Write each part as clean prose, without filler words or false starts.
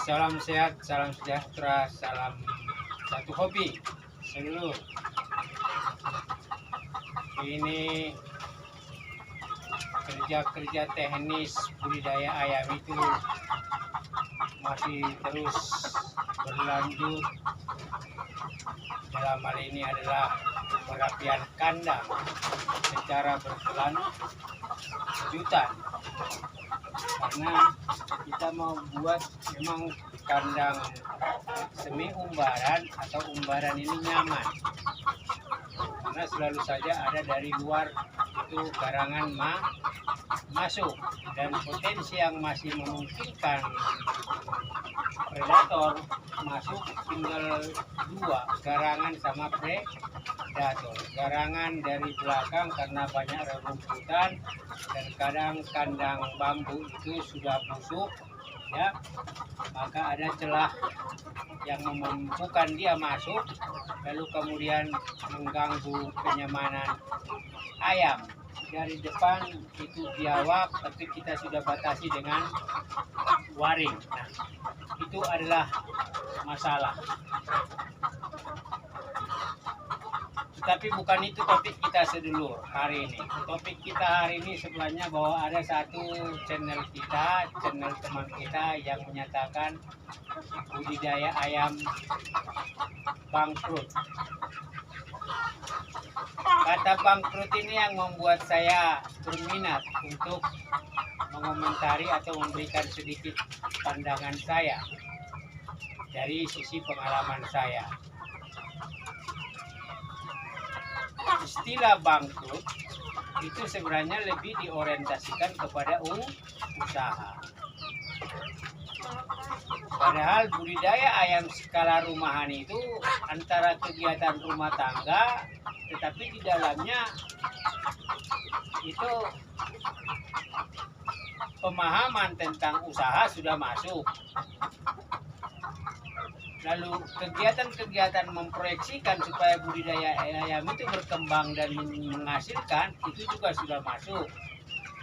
Salam sehat, salam sejahtera, salam satu hobi seluruh. Ini kerja-kerja teknis budidaya ayam itu masih terus berlanjut. Dalam hal ini adalah perapian kandang secara berkelanjutan, karena kita mau buat memang kandang semi umbaran atau umbaran ini nyaman, karena selalu saja ada dari luar itu garangan masuk, dan potensi yang masih memungkinkan predator masuk tinggal dua, garangan sama predator. Garangan dari belakang karena banyak rerumputan dan kadang kandang bambu itu sudah busuk, ya, maka ada celah yang memampukan dia masuk, lalu kemudian mengganggu kenyamanan ayam. Dari depan itu biawak, tapi kita sudah batasi dengan waring. Nah, itu adalah masalah. Tapi bukan itu topik kita sedulur hari ini. Topik kita hari ini sebenarnya bahwa ada satu channel kita, channel teman kita yang menyatakan budidaya ayam bangkrut. Kata bangkrut ini yang membuat saya berminat untuk mengomentari atau memberikan sedikit pandangan saya dari sisi pengalaman saya. Istilah bangkrut itu sebenarnya lebih diorientasikan kepada usaha. Padahal budidaya ayam skala rumahan itu antara kegiatan rumah tangga, tetapi di dalamnya itu pemahaman tentang usaha sudah masuk. Lalu kegiatan-kegiatan memproyeksikan supaya budidaya ayam itu berkembang dan menghasilkan itu juga sudah masuk.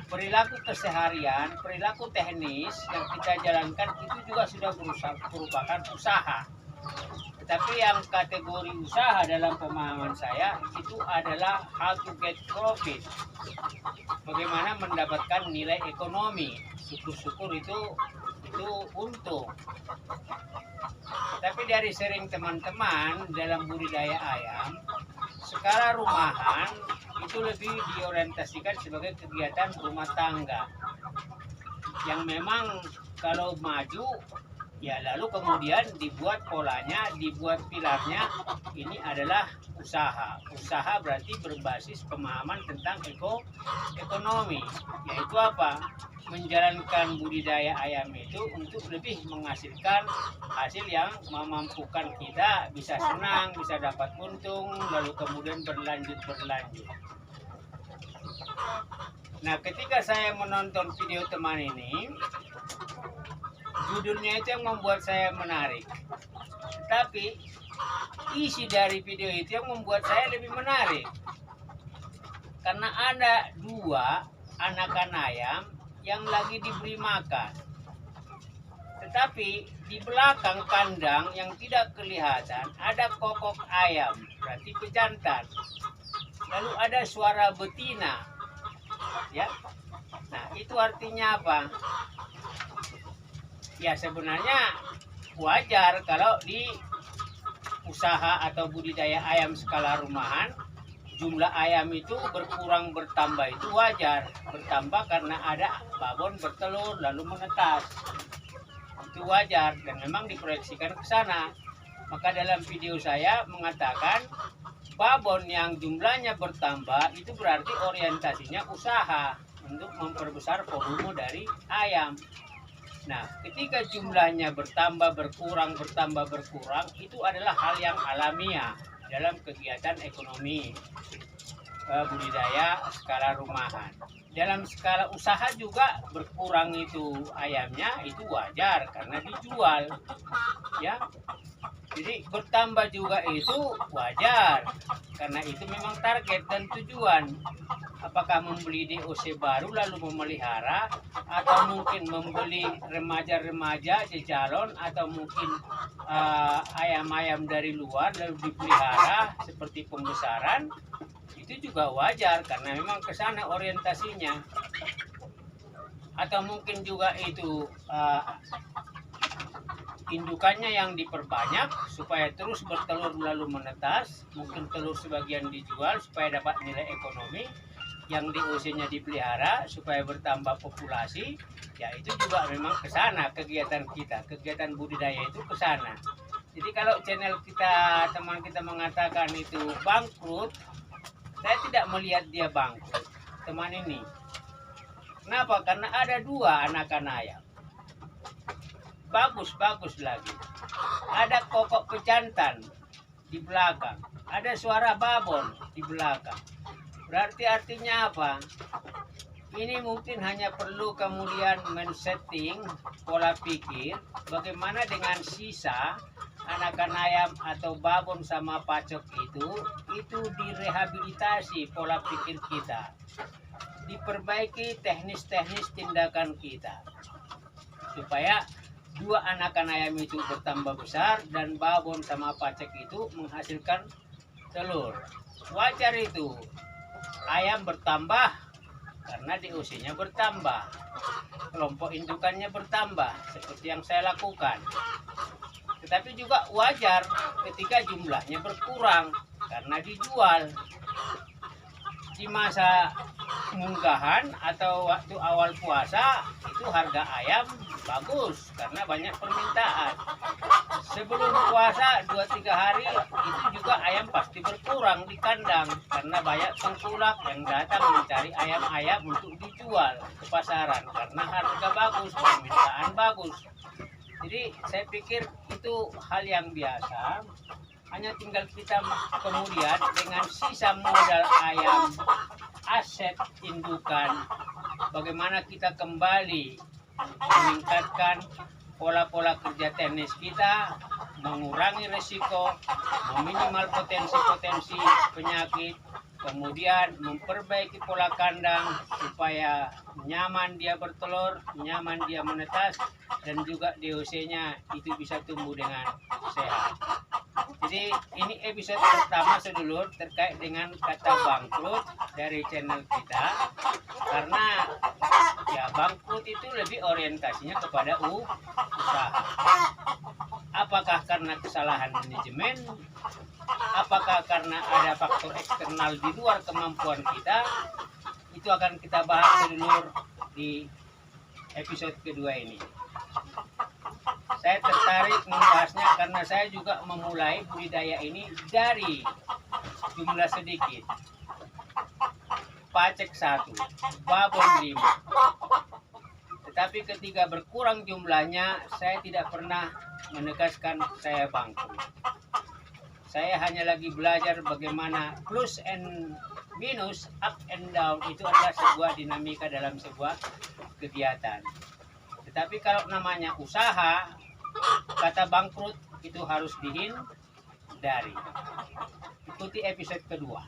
Perilaku keseharian, perilaku teknis yang kita jalankan itu juga sudah merupakan usaha. Tetapi yang kategori usaha dalam pemahaman saya itu adalah how to get profit. Bagaimana mendapatkan nilai ekonomi. Syukur-syukur itu untung. Tapi dari sering teman-teman dalam budidaya ayam, skala rumahan itu lebih diorientasikan sebagai kegiatan rumah tangga yang memang kalau maju ya lalu kemudian dibuat polanya, dibuat pilarnya, ini adalah usaha. Usaha berarti berbasis pemahaman tentang ekonomi, yaitu apa? Menjalankan budidaya ayam itu untuk lebih menghasilkan hasil yang memampukan kita bisa senang, bisa dapat untung, lalu kemudian berlanjut. Nah, ketika saya menonton video teman ini, judulnya itu yang membuat saya menarik. Tapi isi dari video itu yang membuat saya lebih menarik. Karena ada dua anakan ayam yang lagi diberi makan. Tetapi di belakang kandang yang tidak kelihatan ada kokok ayam, berarti pejantan. Lalu ada suara betina. Ya. Nah, itu artinya apa? Ya sebenarnya wajar kalau di usaha atau budidaya ayam skala rumahan jumlah ayam itu berkurang bertambah, itu wajar. Bertambah karena ada babon bertelur lalu menetas, itu wajar dan memang diproyeksikan ke sana. Maka dalam video saya mengatakan babon yang jumlahnya bertambah itu berarti orientasinya usaha untuk memperbesar volume dari ayam. Nah, ketika jumlahnya bertambah berkurang itu adalah hal yang alamiah dalam kegiatan ekonomi budidaya skala rumahan. Dalam skala usaha juga berkurang itu ayamnya, itu wajar karena dijual, ya. Jadi bertambah juga itu wajar karena itu memang target dan tujuan. apakah membeli DOC baru lalu memelihara, atau mungkin membeli remaja-remaja calon, atau mungkin ayam-ayam dari luar lalu dipelihara seperti pembesaran, itu juga wajar karena memang ke sana orientasinya. Atau mungkin juga itu indukannya yang diperbanyak supaya terus bertelur lalu menetas, mungkin telur sebagian dijual supaya dapat nilai ekonomi, yang DOC-nya dipelihara supaya bertambah populasi. Ya itu juga memang ke sana kegiatan kita, kegiatan budidaya itu ke sana. Jadi kalau channel kita, teman kita mengatakan itu bangkrut, saya tidak melihat dia bangkrut, teman ini. Kenapa? Karena ada 2 anakan ayam. Bagus-bagus lagi. Ada kokok pejantan di belakang. Ada suara babon di belakang. Berarti artinya apa? Ini mungkin hanya perlu kemudian men-setting pola pikir bagaimana dengan sisa anakan ayam atau babon sama pacok itu direhabilitasi pola pikir kita. Diperbaiki teknis-teknis tindakan kita. Supaya 2 anakan ayam itu bertambah besar dan babon sama pacek itu menghasilkan telur. Wajar itu. Ayam bertambah karena DOC-nya bertambah, kelompok indukannya bertambah seperti yang saya lakukan. Tetapi juga wajar ketika jumlahnya berkurang karena dijual. Di masa munggahan atau waktu awal puasa itu harga ayam bagus karena banyak permintaan. Sebelum puasa 2-3 hari itu juga ayam pasti berkurang di kandang karena banyak tengkulak yang datang mencari ayam-ayam untuk dijual ke pasaran karena harga bagus, permintaan bagus. Jadi saya pikir itu hal yang biasa. Hanya tinggal kita kemudian dengan sisa modal ayam, aset indukan, bagaimana kita kembali meningkatkan pola-pola kerja teknis kita, mengurangi risiko, meminimal potensi-potensi penyakit, kemudian memperbaiki pola kandang supaya nyaman dia bertelur, nyaman dia menetas, dan juga DOC-nya itu bisa tumbuh dengan sehat. Jadi ini episode pertama sedulur terkait dengan kata bangkrut dari channel kita, karena ya bangkrut itu lebih orientasinya kepada usaha. Apakah karena kesalahan manajemen? Apakah karena ada faktor eksternal di luar kemampuan kita? Itu akan kita bahas sedulur di episode kedua ini. Saya tertarik membahasnya karena saya juga memulai budidaya ini dari jumlah sedikit. Pacek 1, babon 5. Tetapi ketika berkurang jumlahnya, saya tidak pernah menegaskan saya bangkrut. Saya hanya lagi belajar bagaimana plus and minus, up and down itu adalah sebuah dinamika dalam sebuah kegiatan. Tetapi kalau namanya usaha, kata bangkrut itu harus dihindari. Ikuti episode kedua.